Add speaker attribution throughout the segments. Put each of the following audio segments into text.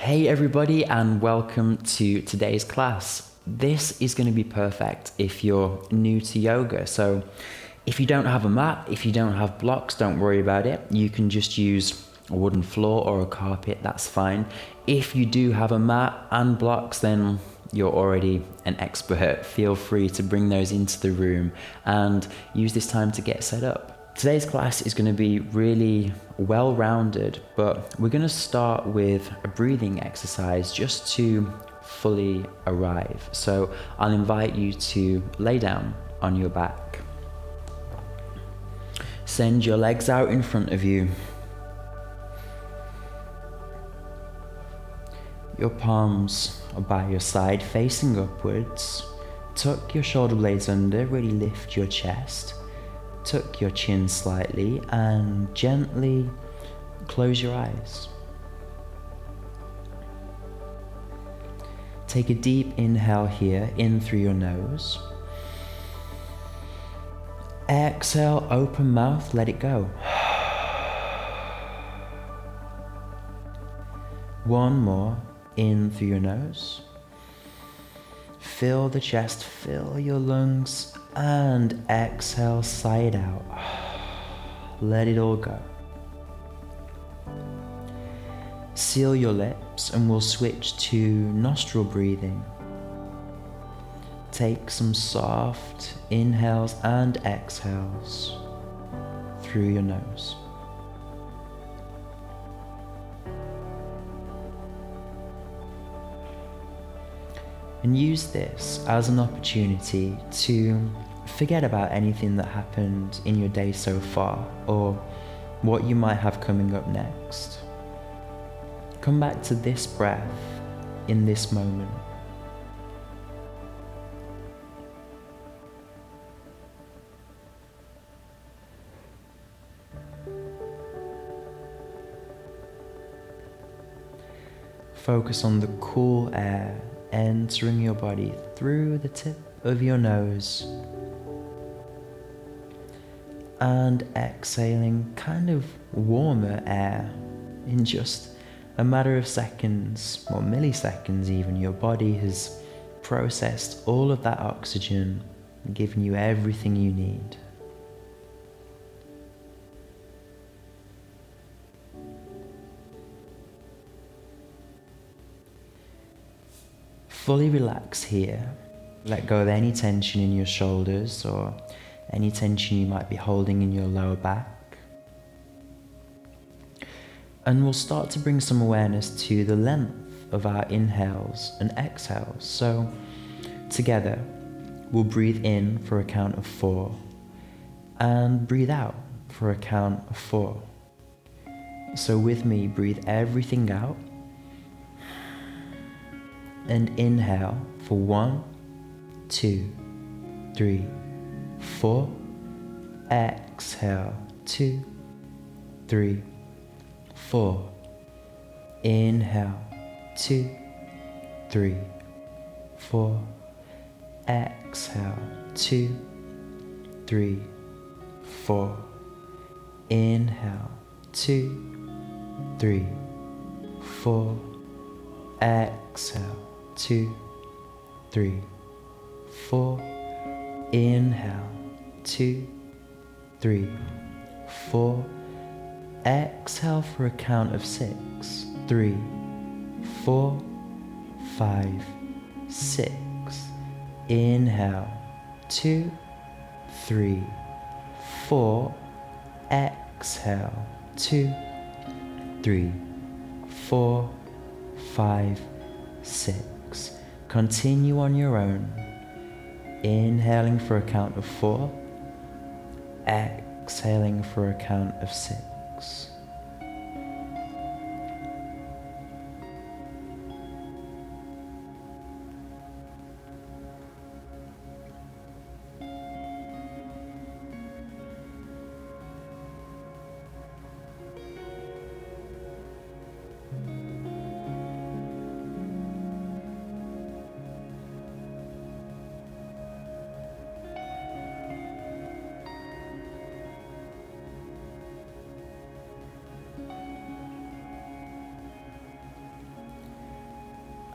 Speaker 1: Hey everybody, and welcome to today's class. This is going to be perfect if you're new to yoga. So if you don't have a mat, if you don't have blocks, don't worry about it. You can just use a wooden floor or a carpet, that's fine. If you do have a mat and blocks, then you're already an expert. Feel free to bring those into the room and use this time to get set up. Today's class is going to be really well-rounded, but we're going to start with a breathing exercise just to fully arrive. So I'll invite you to lay down on your back. Send your legs out in front of you. Your palms are by your side facing upwards. Tuck your shoulder blades under, really lift your chest. Tuck your chin slightly and gently close your eyes. Take a deep inhale here, in through your nose. Exhale, open mouth, let it go. One more, in through your nose. Fill the chest, fill your lungs, and exhale, sigh it out. Let it all go. Seal your lips and we'll switch to nostril breathing. Take some soft inhales and exhales through your nose. And use this as an opportunity to forget about anything that happened in your day so far or what you might have coming up next. Come back to this breath in this moment. Focus on the cool air entering your body through the tip of your nose and exhaling kind of warmer air in just a matter of seconds or milliseconds even. Your body has processed all of that oxygen and given you everything you need. Fully relax here. Let go of any tension in your shoulders or any tension you might be holding in your lower back. And we'll start to bring some awareness to the length of our inhales and exhales. So together, we'll breathe in for a count of 4 and breathe out for a count of 4. So with me, breathe everything out. And inhale for 1, 2, 3, 4. Exhale, 2, 3, 4. Inhale, 2, 3, 4. Exhale, 2, 3, 4. Inhale, 2, 3, 4. Exhale, 2, 3, 4. Inhale, 2, 3, 4. Exhale for a count of 6. 3, 4, 5, 6. Inhale, 2, 3, 4. Exhale, 2, 3, 4, 5, 6. Continue on your own. Inhaling for a count of 4. Exhaling for a count of 6.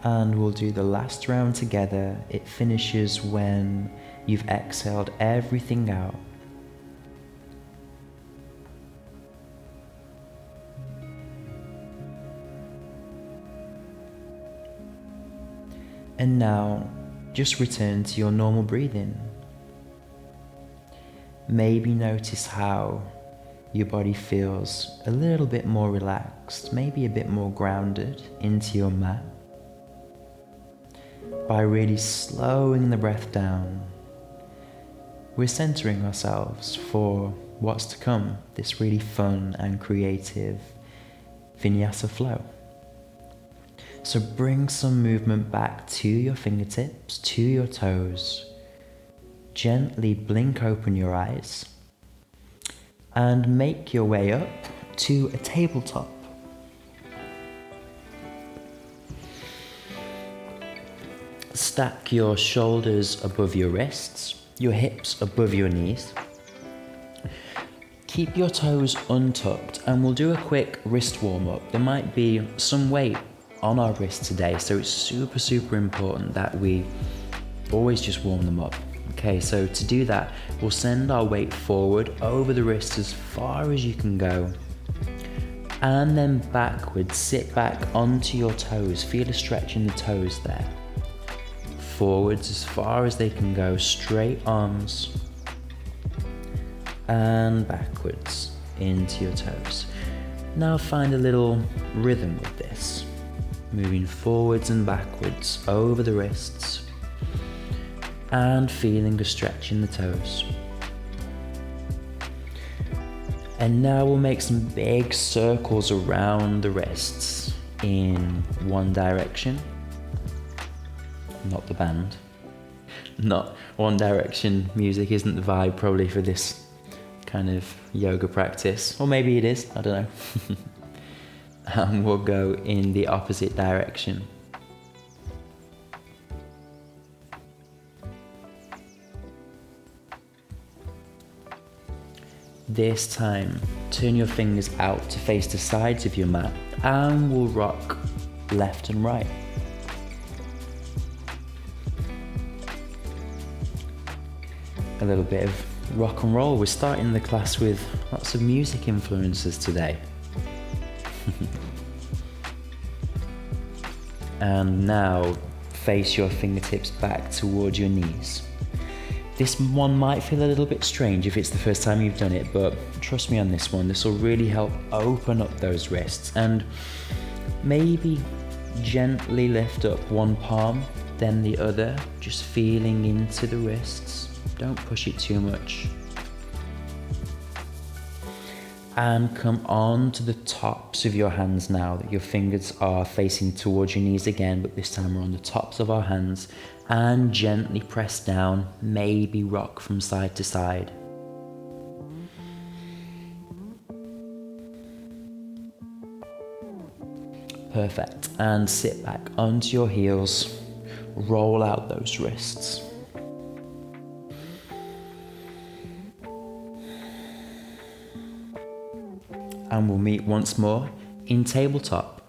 Speaker 1: And we'll do the last round together. It finishes when you've exhaled everything out. And now, just return to your normal breathing. Maybe notice how your body feels a little bit more relaxed, maybe a bit more grounded into your mat. By really slowing the breath down, we're centering ourselves for what's to come, this really fun and creative vinyasa flow. So bring some movement back to your fingertips, to your toes. Gently blink open your eyes and make your way up to a tabletop. Stack your shoulders above your wrists, your hips above your knees. Keep your toes untucked and we'll do a quick wrist warm up. There might be some weight on our wrists today, so it's super important that we always just warm them up. Okay, so to do that, we'll send our weight forward over the wrists as far as you can go, and then backwards. Sit back onto your toes, feel a stretch in the toes there. Forwards as far as they can go, straight arms, and backwards into your toes. Now find a little rhythm with this. Moving forwards and backwards over the wrists and feeling a stretch in the toes. And now we'll make some big circles around the wrists in one direction. Not the band. Not One Direction music isn't the vibe probably for this kind of yoga practice. Or maybe it is, I don't know. And we'll go in the opposite direction. This time, turn your fingers out to face the sides of your mat and we'll rock left and right. A little bit of rock and roll. We're starting the class with lots of music influences today. And now face your fingertips back towards your knees. This one might feel a little bit strange if it's the first time you've done it, but trust me on this one, this will really help open up those wrists. And maybe gently lift up one palm, then the other, just feeling into the wrists. Don't push it too much. And come on to the tops of your hands now, that your fingers are facing towards your knees again, but this time we're on the tops of our hands, and gently press down, maybe rock from side to side. Perfect. And sit back onto your heels, roll out those wrists. And we'll meet once more in tabletop.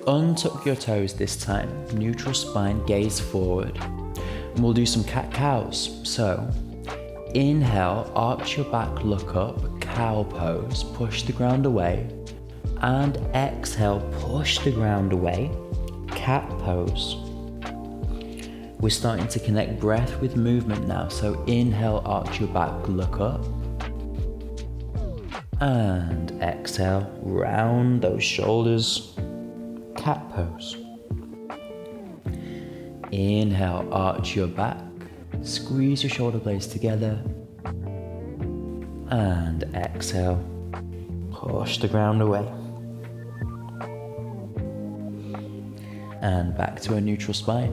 Speaker 1: Untuck your toes this time, neutral spine, gaze forward. And we'll do some cat-cows. So, inhale, arch your back, look up, cow pose, push the ground away. And exhale, push the ground away, cat pose. We're starting to connect breath with movement now. So inhale, arch your back, look up. And exhale, round those shoulders, cat pose. Inhale, arch your back, squeeze your shoulder blades together. And exhale, push the ground away. And back to a neutral spine.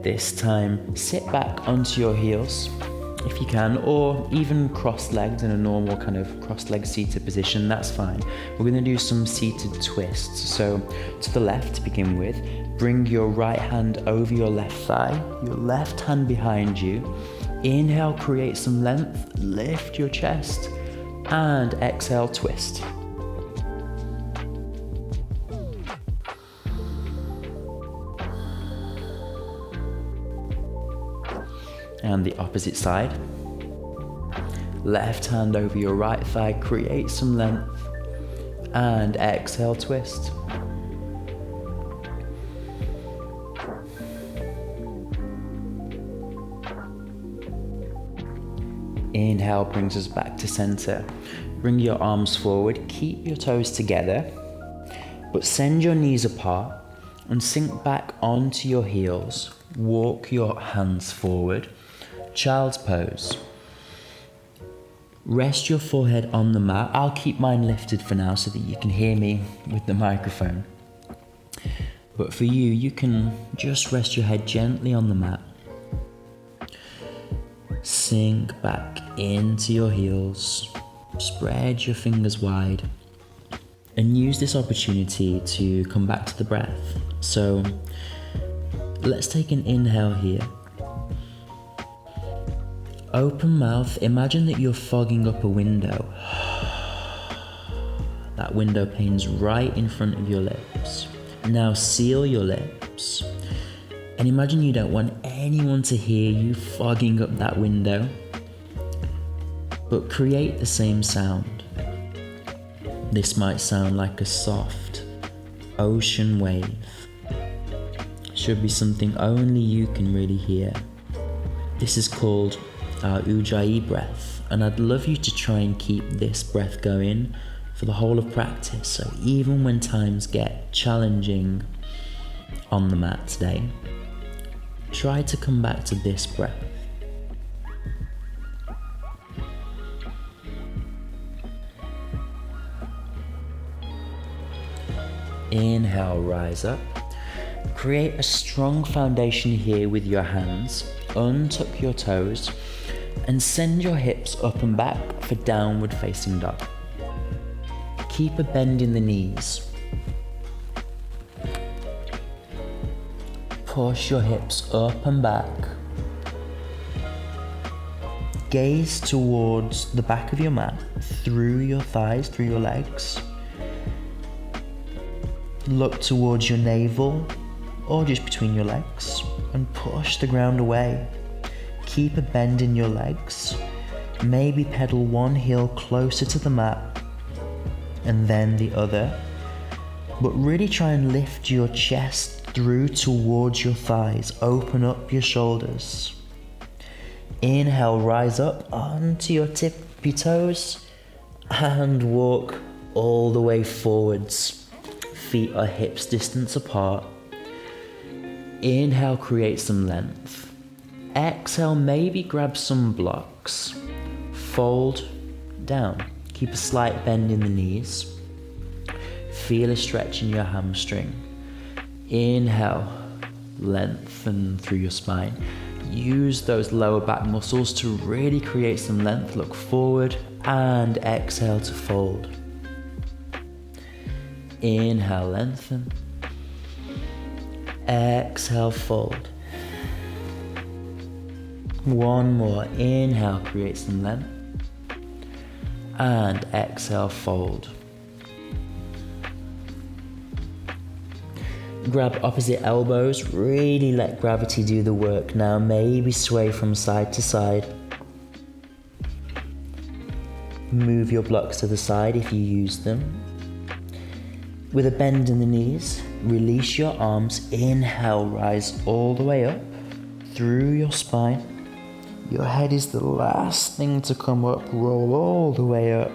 Speaker 1: This time, sit back onto your heels, if you can, or even cross-legged in a normal kind of cross-legged seated position, that's fine. We're going to do some seated twists. So to the left to begin with, bring your right hand over your left thigh, your left hand behind you. Inhale, create some length, lift your chest, and exhale, twist. And the opposite side. Left hand over your right thigh, create some length. And exhale, twist. Inhale brings us back to center. Bring your arms forward, keep your toes together, but send your knees apart and sink back onto your heels. Walk your hands forward, child's pose. Rest your forehead on the mat. I'll keep mine lifted for now so that you can hear me with the microphone. But for you, you can just rest your head gently on the mat. Sink back into your heels. Spread your fingers wide. And use this opportunity to come back to the breath. So let's take an inhale here. Open mouth, imagine that you're fogging up a window. That window pane's right in front of your lips. Now seal your lips. And imagine you don't want anyone to hear you fogging up that window. But create the same sound. This might sound like a soft ocean wave. Should be something only you can really hear. This is called our Ujjayi breath, and I'd love you to try and keep this breath going for the whole of practice. So even when times get challenging on the mat today, try to come back to this breath. Inhale, rise up. Create a strong foundation here with your hands. Untuck your toes and send your hips up and back for downward facing dog. Keep a bend in the knees. Push your hips up and back. Gaze towards the back of your mat, through your thighs, through your legs. Look towards your navel or just between your legs and push the ground away. Keep a bend in your legs. Maybe pedal one heel closer to the mat and then the other. But really try and lift your chest through towards your thighs. Open up your shoulders. Inhale, rise up onto your tippy toes and walk all the way forwards. Feet are hips distance apart. Inhale, create some length. Exhale, maybe grab some blocks. Fold down. Keep a slight bend in the knees. Feel a stretch in your hamstring. Inhale, lengthen through your spine. Use those lower back muscles to really create some length. Look forward and exhale to fold. Inhale, lengthen. Exhale, fold. One more. Inhale, create some length. And exhale, fold. Grab opposite elbows. Really let gravity do the work now. Maybe sway from side to side. Move your blocks to the side if you use them. With a bend in the knees, release your arms. Inhale, rise all the way up through your spine. Your head is the last thing to come up. Roll all the way up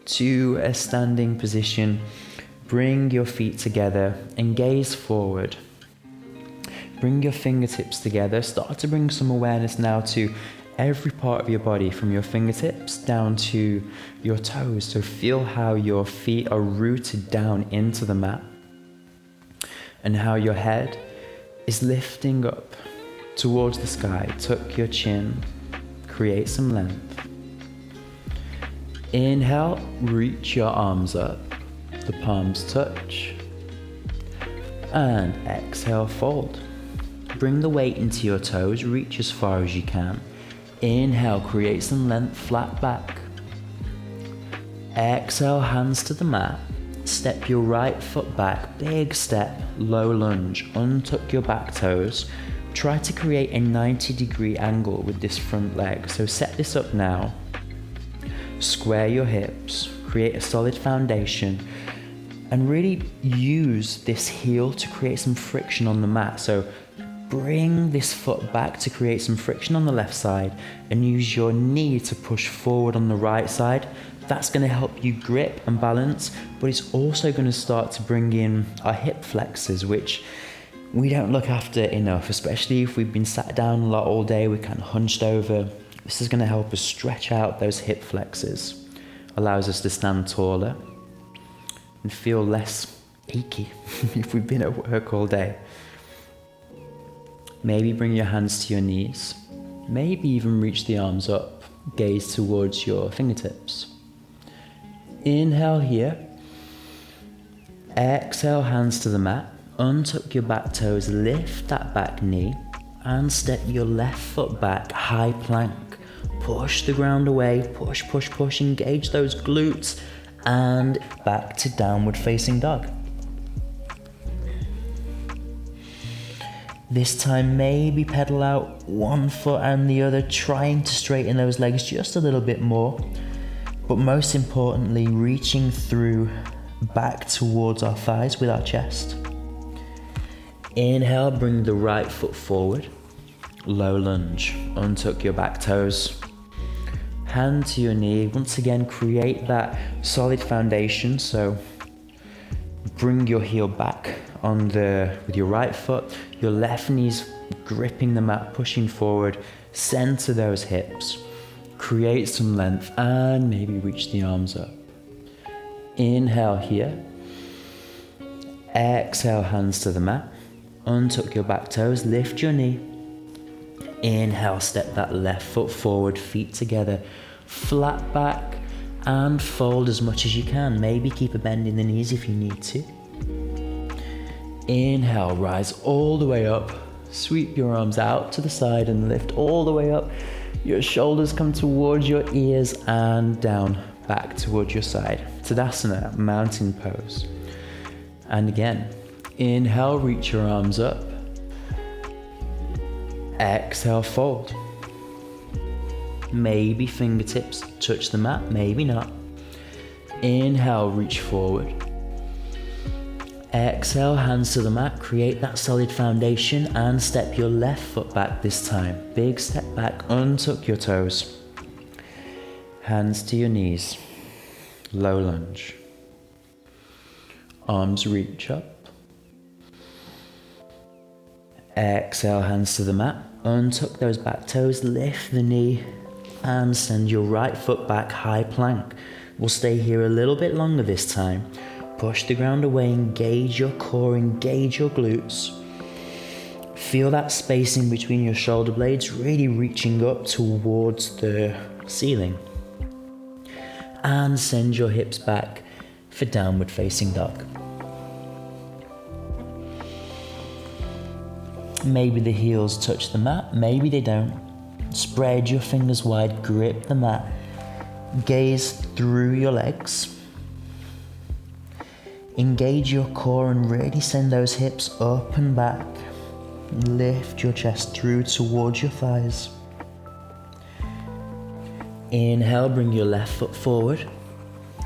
Speaker 1: to a standing position. Bring your feet together and gaze forward. Bring your fingertips together. Start to bring some awareness now to every part of your body, from your fingertips down to your toes. So feel how your feet are rooted down into the mat and how your head is lifting up towards the sky. Tuck your chin, create some length. Inhale, reach your arms up, the palms touch, and exhale, fold. Bring the weight into your toes, reach as far as you can. Inhale, create some length, flat back. Exhale, hands to the mat. Step your right foot back, big step, low lunge. Untuck your back toes. try to create a 90-degree angle with this front leg. So set this up now. Square your hips, create a solid foundation, and really use this heel to create some friction on the mat. So bring this foot back to create some friction on the left side, and use your knee to push forward on the right side. That's going to help you grip and balance, but it's also going to start to bring in our hip flexors, which we don't look after enough, especially if we've been sat down a lot all day, we're kind of hunched over. This is going to help us stretch out those hip flexors, allows us to stand taller and feel less achy if we've been at work all day. Maybe bring your hands to your knees, maybe even reach the arms up, gaze towards your fingertips. Inhale here, exhale, hands to the mat, untuck your back toes, lift that back knee, and step your left foot back, high plank. Push the ground away, push, push, push, engage those glutes, and back to downward facing dog. This time maybe pedal out one foot and the other, trying to straighten those legs just a little bit more, but most importantly, reaching through back towards our thighs with our chest. Inhale, bring the right foot forward, low lunge, untuck your back toes, hand to your knee. Once again, create that solid foundation. So bring your heel back with your right foot, your left knee's gripping the mat, pushing forward, center those hips, create some length, and maybe reach the arms up. Inhale here, exhale, hands to the mat, untuck your back toes, lift your knee. Inhale, step that left foot forward, feet together, flat back, and fold as much as you can. Maybe keep a bend in the knees if you need to. Inhale, rise all the way up, sweep your arms out to the side and lift all the way up. Your shoulders come towards your ears and down, back towards your side. Tadasana, mountain pose. And again, inhale, reach your arms up. Exhale, fold. Maybe fingertips touch the mat, maybe not. Inhale, reach forward. Exhale, hands to the mat, create that solid foundation and step your left foot back this time. Big step back, untuck your toes. Hands to your knees, low lunge. Arms reach up. Exhale, hands to the mat, untuck those back toes, lift the knee and send your right foot back, high plank. We'll stay here a little bit longer this time. Push the ground away, engage your core, engage your glutes. Feel that space in between your shoulder blades, really reaching up towards the ceiling. And send your hips back for downward facing dog. Maybe the heels touch the mat, maybe they don't. Spread your fingers wide, grip the mat. Gaze through your legs. Engage your core and really send those hips up and back. Lift your chest through towards your thighs. Inhale, bring your left foot forward.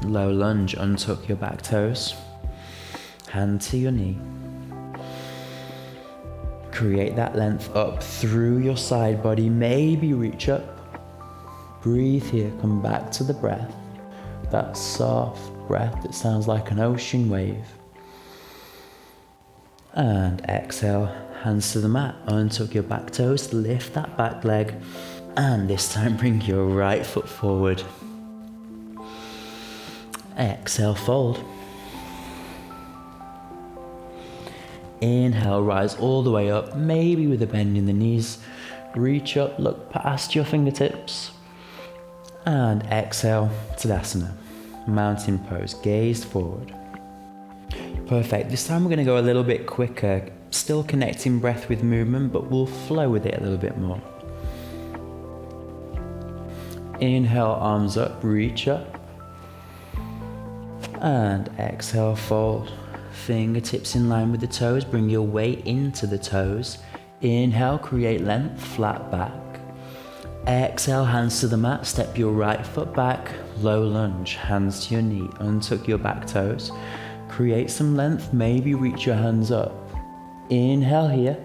Speaker 1: Low lunge, untuck your back toes. Hand to your knee. Create that length up through your side body. Maybe reach up. Breathe here, come back to the breath. That soft breath that sounds like an ocean wave. And exhale, hands to the mat, untuck your back toes, lift that back leg, and this time bring your right foot forward. Exhale, fold. Inhale, rise all the way up, maybe with a bend in the knees. Reach up, look past your fingertips. And exhale, Tadasana, mountain pose, gaze forward. Perfect. This time we're going to go a little bit quicker, still connecting breath with movement, but we'll flow with it a little bit more. Inhale, arms up, reach up. And exhale, fold. Fingertips in line with the toes, bring your weight into the toes. Inhale, create length, flat back. Exhale, hands to the mat, step your right foot back, low lunge, hands to your knee, untuck your back toes. Create some length, maybe reach your hands up. Inhale here.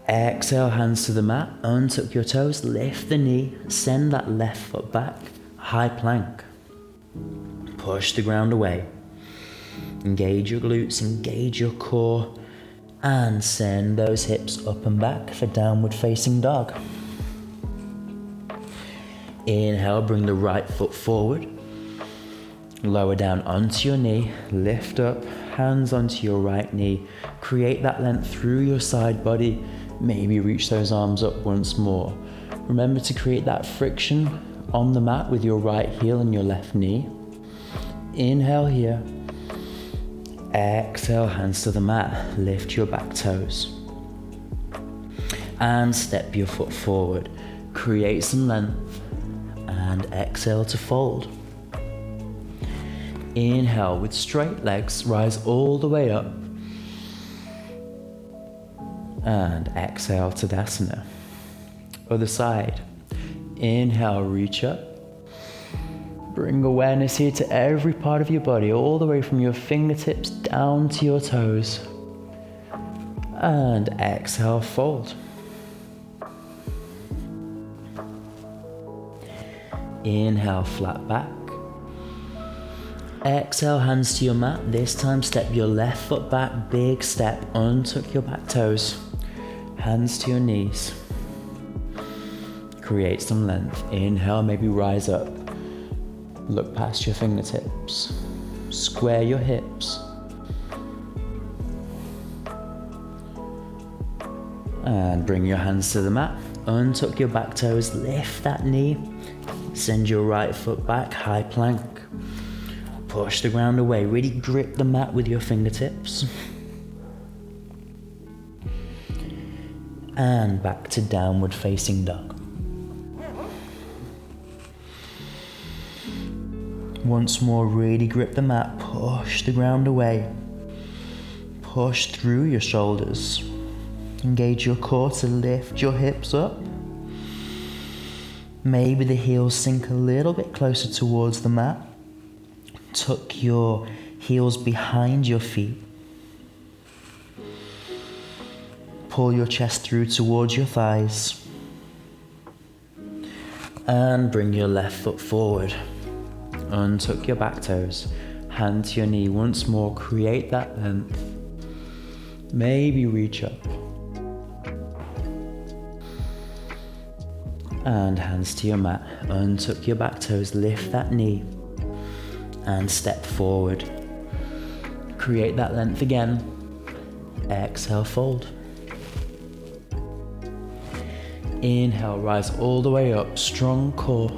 Speaker 1: Exhale, hands to the mat, untuck your toes, lift the knee, send that left foot back, high plank. Push the ground away. Engage your glutes, engage your core, and send those hips up and back for downward facing dog. Inhale, bring the right foot forward. Lower down onto your knee, lift up, hands onto your right knee. Create that length through your side body. Maybe reach those arms up once more. Remember to create that friction on the mat with your right heel and your left knee. Inhale here. Exhale, hands to the mat. Lift your back toes. And step your foot forward. Create some length. And exhale to fold. Inhale with straight legs, rise all the way up. And exhale, Tadasana. Other side. Inhale, reach up. Bring awareness here to every part of your body, all the way from your fingertips down to your toes. And exhale, fold. Inhale, flat back. Exhale, hands to your mat. This time step your left foot back, big step, untuck your back toes. Hands to your knees. Create some length. Inhale, maybe rise up. Look past your fingertips. Square your hips. And bring your hands to the mat. Untuck your back toes, lift that knee. Send your right foot back, high plank. Push the ground away, really grip the mat with your fingertips. And back to downward facing dog. Once more, really grip the mat, push the ground away. Push through your shoulders. Engage your core to lift your hips up. Maybe the heels sink a little bit closer towards the mat. Tuck your heels behind your feet. Pull your chest through towards your thighs. And bring your left foot forward. Untuck your back toes. Hand to your knee once more. Create that length. Maybe reach up. And hands to your mat. Untuck your back toes. Lift that knee. And step forward. Create that length again. Exhale, fold. Inhale, rise all the way up, strong core.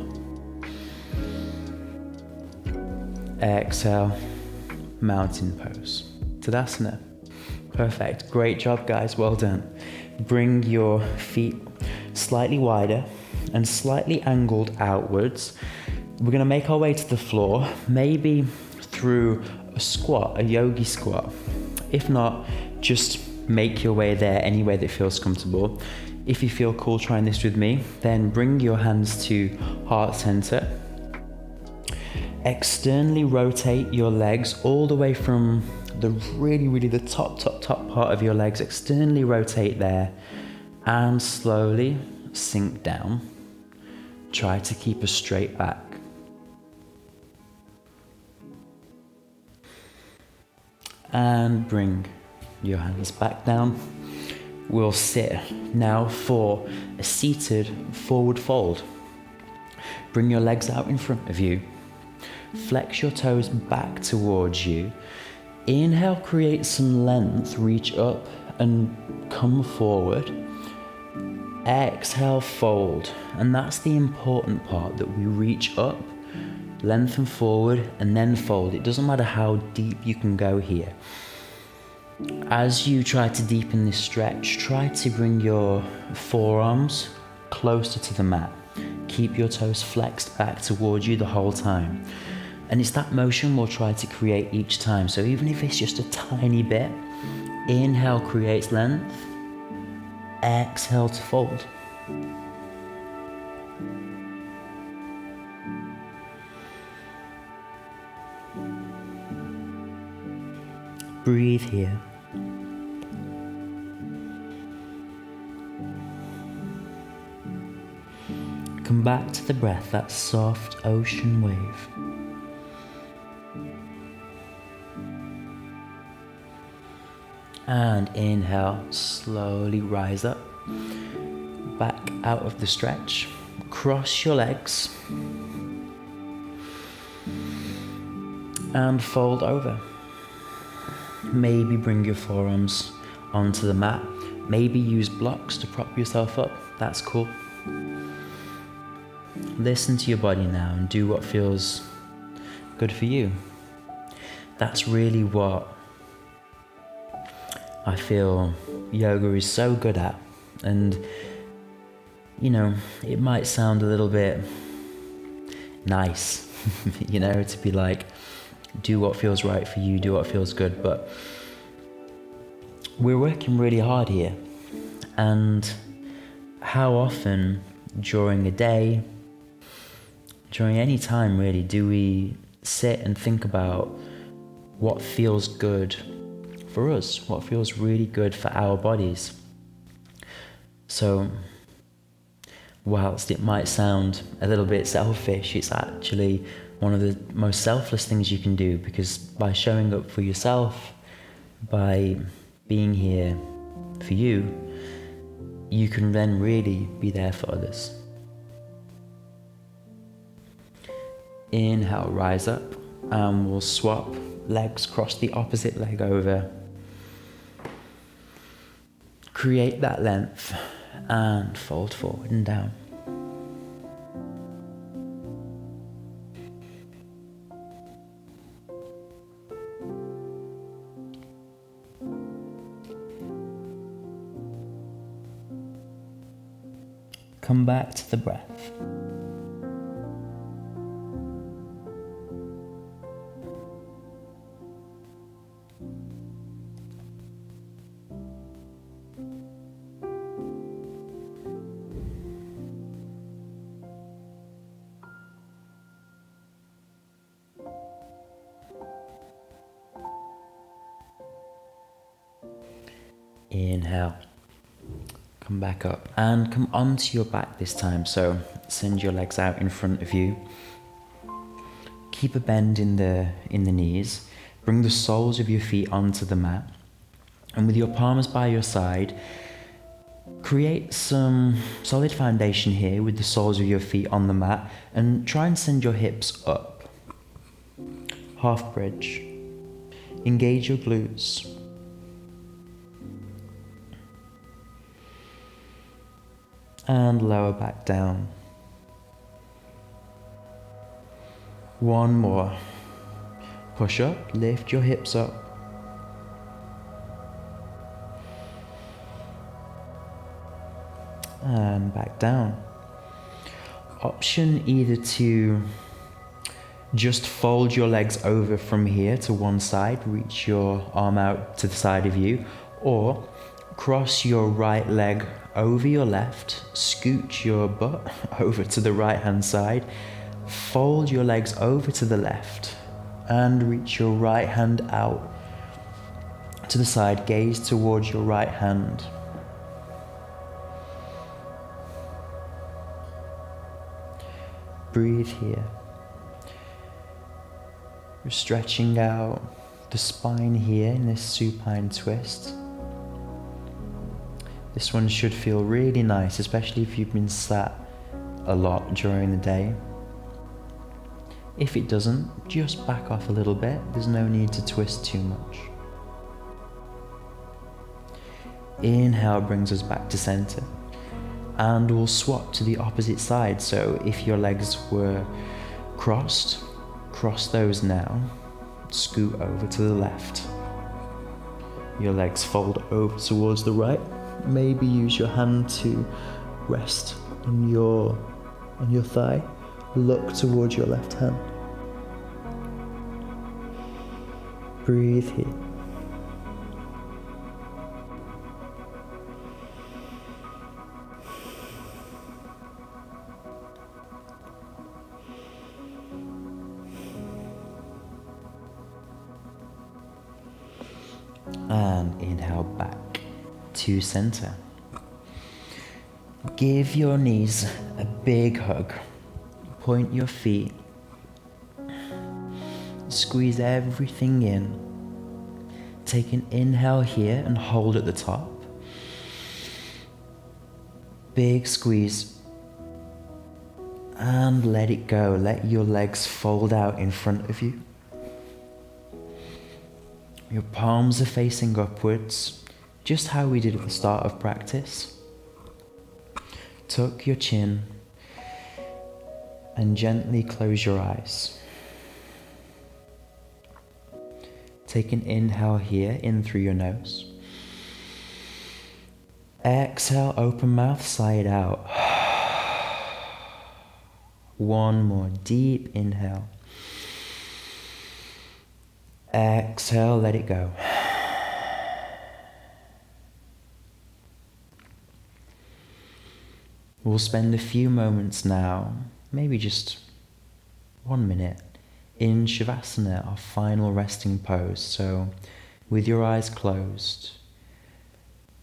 Speaker 1: Exhale, mountain pose. Tadasana. Perfect, great job guys, well done. Bring your feet slightly wider and slightly angled outwards. We're gonna make our way to the floor, maybe through a squat, a yogi squat. If not, just make your way there any way that feels comfortable. If you feel cool trying this with me, then bring your hands to heart center. Externally rotate your legs all the way from the really the top part of your legs. Externally rotate there and slowly sink down. Try to keep a straight back. And bring your hands back down. We'll sit now for a seated forward fold. Bring your legs out in front of you. Flex your toes back towards you. Inhale, create some length, reach up and come forward. Exhale, fold. And that's the important part, that we reach up, lengthen forward and then fold. It doesn't matter how deep you can go here. As you try to deepen this stretch, try to bring your forearms closer to the mat. Keep your toes flexed back towards you the whole time. And it's that motion we'll try to create each time. So even if it's just a tiny bit, inhale creates length. Exhale to fold. Breathe here. Come back to the breath, that soft ocean wave. And inhale, slowly rise up, back out of the stretch, cross your legs, and fold over. Maybe bring your forearms onto the mat, maybe use blocks to prop yourself up, that's cool. Listen to your body now and do what feels good for you. That's really what I feel yoga is so good at. And it might sound a little bit nice, to be like, do what feels right for you, do what feels good, but we're working really hard here. And how often during a day, during any time really, do we sit and think about what feels good for us, what feels really good for our bodies? So whilst it might sound a little bit selfish, it's actually one of the most selfless things you can do, because by showing up for yourself, by being here for you, you can then really be there for others. Inhale, rise up, and we'll swap legs, cross the opposite leg over. Create that length and fold forward and down. Come back to the breath. Inhale, come back up and come onto your back this time. So send your legs out in front of you. Keep a bend in the knees. Bring the soles of your feet onto the mat. And with your palms by your side, create some solid foundation here with the soles of your feet on the mat, and try and send your hips up. Half bridge. Engage your glutes. And lower back down. One more. Push up, lift your hips up. And back down. Option either to just fold your legs over from here to one side, reach your arm out to the side of you, or cross your right leg over your left, scoot your butt over to the right hand side, fold your legs over to the left, and reach your right hand out to the side, gaze towards your right hand. Breathe here. We're stretching out the spine here in this supine twist. This one should feel really nice, especially if you've been sat a lot during the day. If it doesn't, just back off a little bit. There's no need to twist too much. Inhale brings us back to center. And we'll swap to the opposite side. So if your legs were crossed, cross those now. Scoot over to the left. Your legs fold over towards the right. Maybe use your hand to rest on your thigh. Look towards your left hand. Breathe here. And inhale back to center. Give your knees a big hug. Point your feet. Squeeze everything in. Take an inhale here and hold at the top. Big squeeze. And let it go. Let your legs fold out in front of you. Your palms are facing upwards, just how we did at the start of practice. Tuck your chin and gently close your eyes. Take an inhale here, in through your nose. Exhale, open mouth, sigh it out. One more deep inhale. Exhale, let it go. We'll spend a few moments now, maybe just 1 minute, in Savasana, our final resting pose. So, with your eyes closed,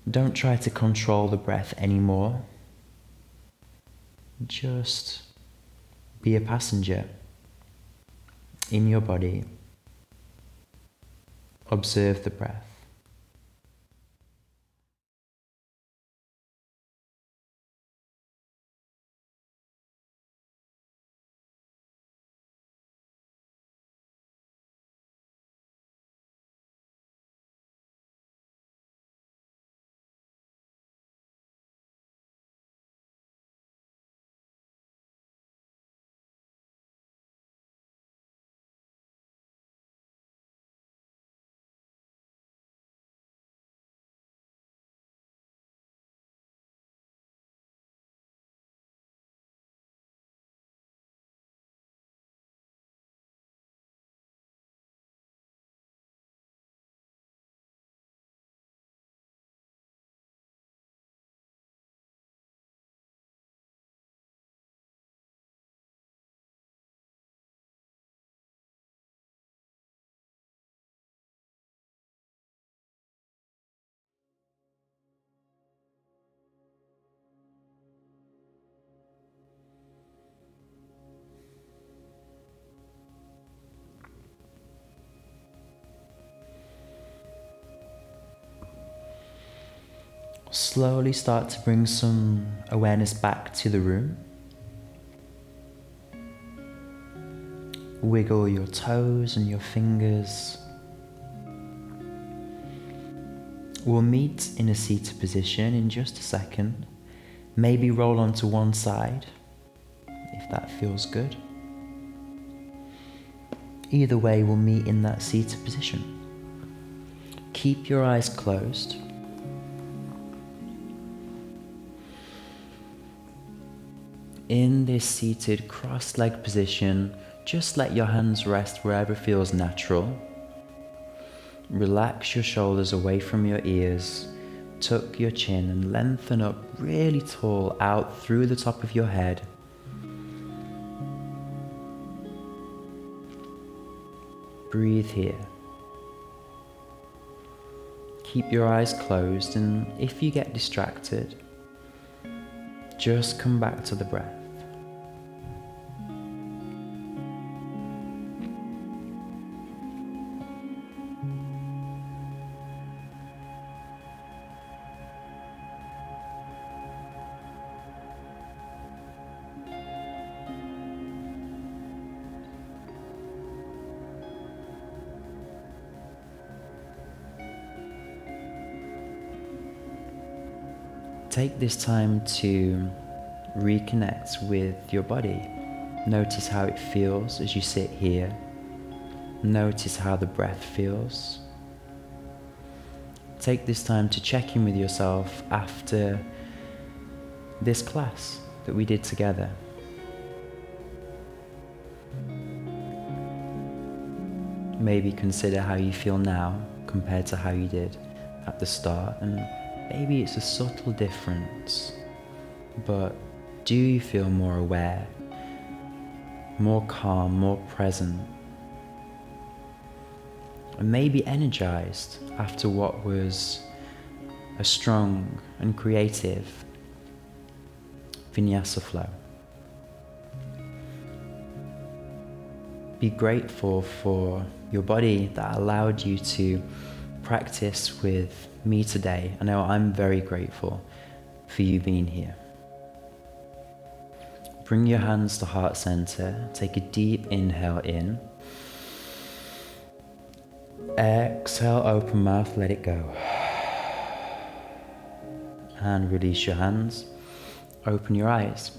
Speaker 1: don't try to control the breath anymore. Just be a passenger in your body. Observe the breath. Slowly start to bring some awareness back to the room. Wiggle your toes and your fingers. We'll meet in a seated position in just a second. Maybe roll onto one side, if that feels good. Either way, we'll meet in that seated position. Keep your eyes closed. In this seated cross-legged position, just let your hands rest wherever feels natural. Relax your shoulders away from your ears. Tuck your chin and lengthen up really tall out through the top of your head. Breathe here. Keep your eyes closed, and if you get distracted, just come back to the breath. Take this time to reconnect with your body. Notice how it feels as you sit here. Notice how the breath feels. Take this time to check in with yourself after this class that we did together. Maybe consider how you feel now compared to how you did at the start, and maybe it's a subtle difference, but do you feel more aware, more calm, more present? and maybe energized after what was a strong and creative vinyasa flow. Be grateful for your body that allowed you to practice with me today. I know I'm very grateful for you being here. Bring your hands to heart center. Take a deep inhale in. Exhale, open mouth, let it go. And release your hands. Open your eyes.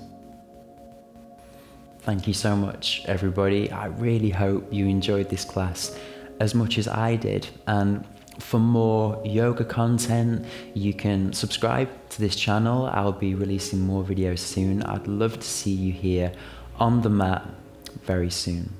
Speaker 1: Thank you so much, everybody. I really hope you enjoyed this class as much as I did. And for more yoga content, you can subscribe to this channel. I'll be releasing more videos soon. I'd love to see you here on the mat very soon.